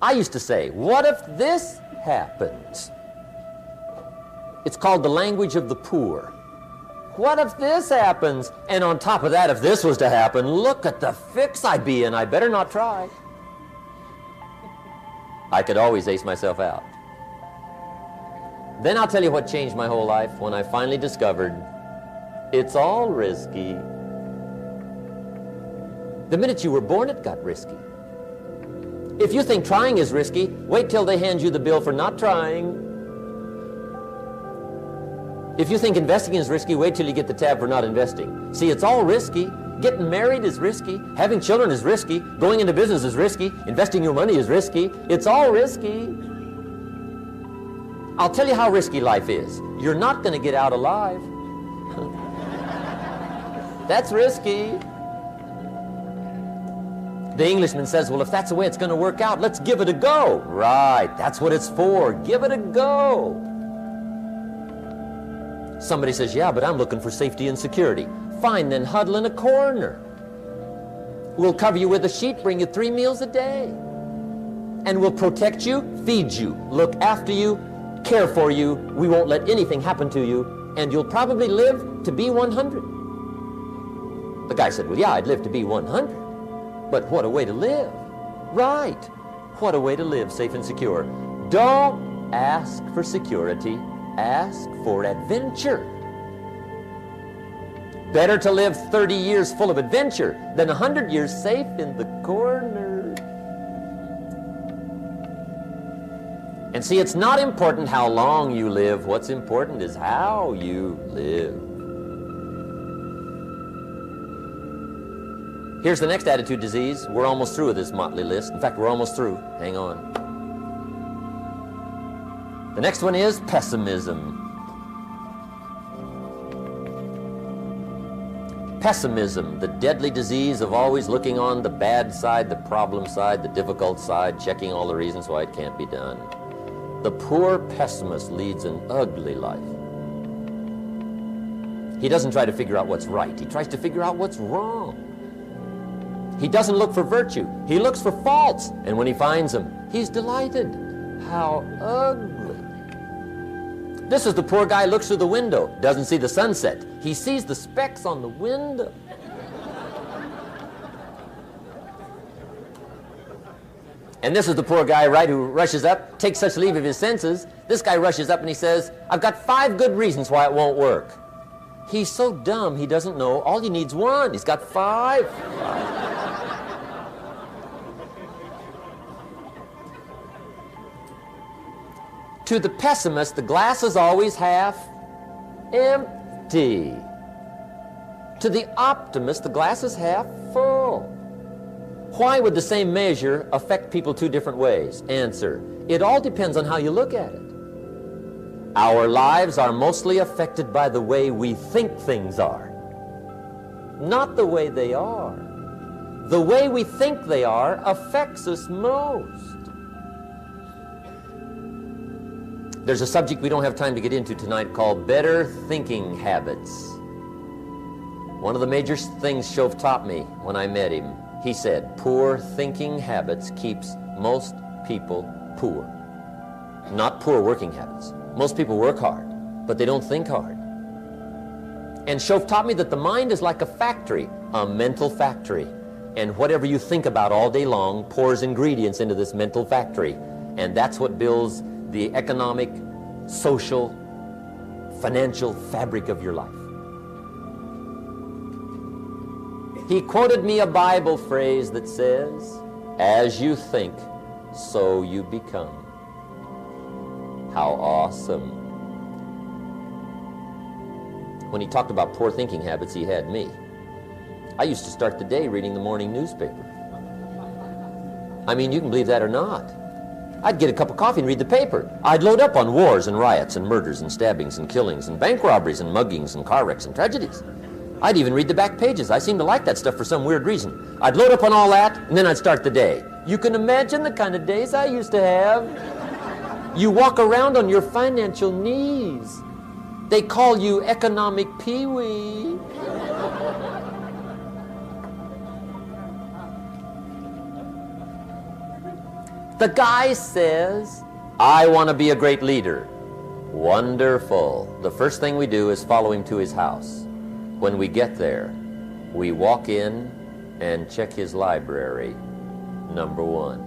I used to say, what if this happens? It's called the language of the poor. What if this happens? And on top of that, if this was to happen, look at the fix I'd be in. I better not try. I could always ace myself out. Then I'll tell you what changed my whole life when I finally discovered it's all risky. The minute you were born, it got risky. If you think trying is risky, wait till they hand you the bill for not trying. If you think investing is risky, wait till you get the tab for not investing. See, it's all risky. Getting married is risky. Having children is risky. Going into business is risky. Investing your money is risky. It's all risky. I'll tell you how risky life is. You're not going to get out alive. That's risky. The Englishman says, well, if that's the way it's going to work out, let's give it a go. Right, that's what it's for. Give it a go. Somebody says, yeah, but I'm looking for safety and security. Fine, then huddle in a corner. We'll cover you with a sheet, bring you 3 meals a day. And we'll protect you, feed you, look after you, care for you. We won't let anything happen to you, and you'll probably live to be 100. The guy said, well, yeah, I'd live to be 100. But what a way to live. Right. What a way to live, safe and secure. Don't ask for security. Ask for adventure. Better to live 30 years full of adventure than 100 years safe in the corner. And see, it's not important how long you live. What's important is how you live. Here's the next attitude disease. We're almost through with this motley list. In fact, we're almost through. Hang on. The next one is pessimism. Pessimism, the deadly disease of always looking on the bad side, the problem side, the difficult side, checking all the reasons why it can't be done. The poor pessimist leads an ugly life. He doesn't try to figure out what's right. He tries to figure out what's wrong. He doesn't look for virtue. He looks for faults. And when he finds them, he's delighted. How ugly. This is the poor guy looks through the window, doesn't see the sunset. He sees the specks on the window. And this is the poor guy, right, who rushes up, takes such leave of his senses. This guy rushes up and he says, I've got 5 good reasons why it won't work. He's so dumb he doesn't know all he needs 1. He's got 5. To the pessimist, the glass is always half empty. To the optimist, the glass is half full. Why would the same measure affect people 2 different ways? Answer, it all depends on how you look at it. Our lives are mostly affected by the way we think things are, not the way they are. The way we think they are affects us most. There's a subject we don't have time to get into tonight called better thinking habits. One of the major things Shove taught me when I met him, he said, poor thinking habits keeps most people poor. Not poor working habits. Most people work hard, but they don't think hard. And Shove taught me that the mind is like a factory, a mental factory. And whatever you think about all day long pours ingredients into this mental factory. And that's what builds the economic, social, financial fabric of your life. He quoted me a Bible phrase that says, as you think, so you become. How awesome. When he talked about poor thinking habits, he had me. I used to start the day reading the morning newspaper. I mean, you can believe that or not. I'd get a cup of coffee and read the paper. I'd load up on wars and riots and murders and stabbings and killings and bank robberies and muggings and car wrecks and tragedies. I'd even read the back pages. I seem to like that stuff for some weird reason. I'd load up on all that, and then I'd start the day. You can imagine the kind of days I used to have. You walk around on your financial knees. They call you economic peewee. The guy says, I want to be a great leader. Wonderful. The first thing we do is follow him to his house. When we get there, we walk in and check his library, number one.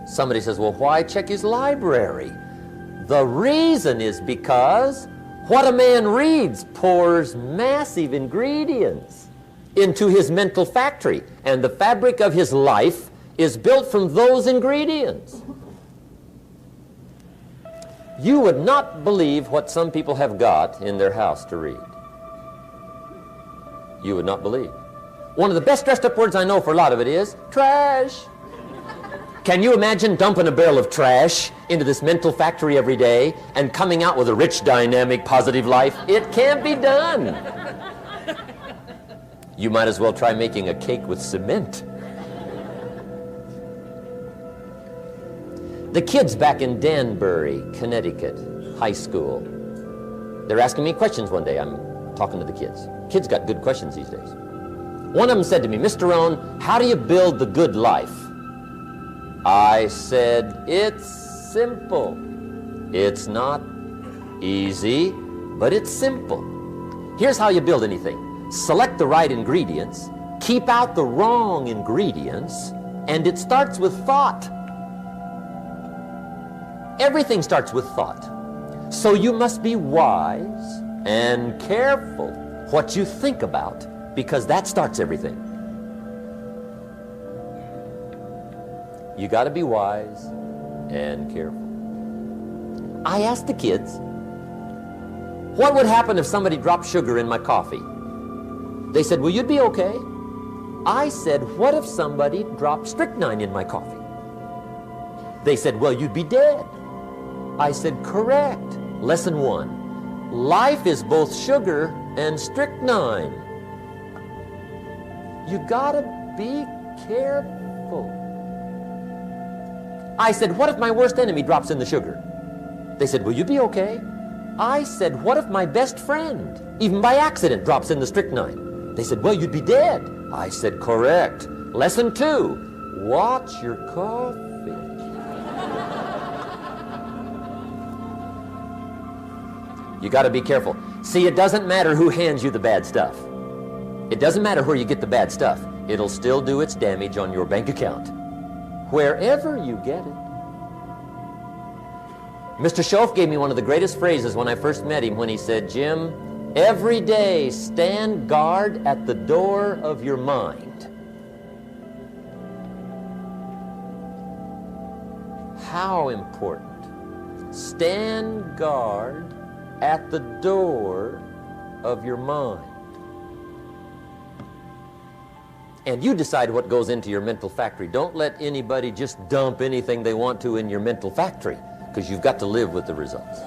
Somebody says, well, why check his library? The reason is because what a man reads pours massive ingredients into his mental factory, and the fabric of his life is built from those ingredients. You would not believe what some people have got in their house to read. You would not believe. One of the best dressed up words I know for a lot of it is trash. Can you imagine dumping a barrel of trash into this mental factory every day and coming out with a rich, dynamic, positive life? It can't be done. You might as well try making a cake with cement. The kids back in Danbury, Connecticut, high school, they're asking me questions one day. I'm talking to the kids. Kids got good questions these days. One of them said to me, Mr. Rohn, how do you build the good life? I said, it's simple. It's not easy, but it's simple. Here's how you build anything. Select the right ingredients, keep out the wrong ingredients, and it starts with thought. Everything starts with thought. So you must be wise and careful what you think about, because that starts everything. You got to be wise and careful. I asked the kids, what would happen if somebody dropped sugar in my coffee? They said, well, you'd be okay. I said, what if somebody dropped strychnine in my coffee? They said, well, you'd be dead. I said, correct. Lesson 1. Life is both sugar and strychnine. You gotta be careful. I said, what if my worst enemy drops in the sugar? They said, will you be okay? I said, what if my best friend, even by accident, drops in the strychnine? They said, well, you'd be dead. I said, correct. Lesson 2, watch your coffee. You got to be careful. See, it doesn't matter who hands you the bad stuff. It doesn't matter where you get the bad stuff. It'll still do its damage on your bank account, wherever you get it. Mr. Schoaf gave me one of the greatest phrases when I first met him when he said, Jim, every day stand guard at the door of your mind. How important. Stand guard at the door of your mind. And you decide what goes into your mental factory. Don't let anybody just dump anything they want to in your mental factory, because you've got to live with the results.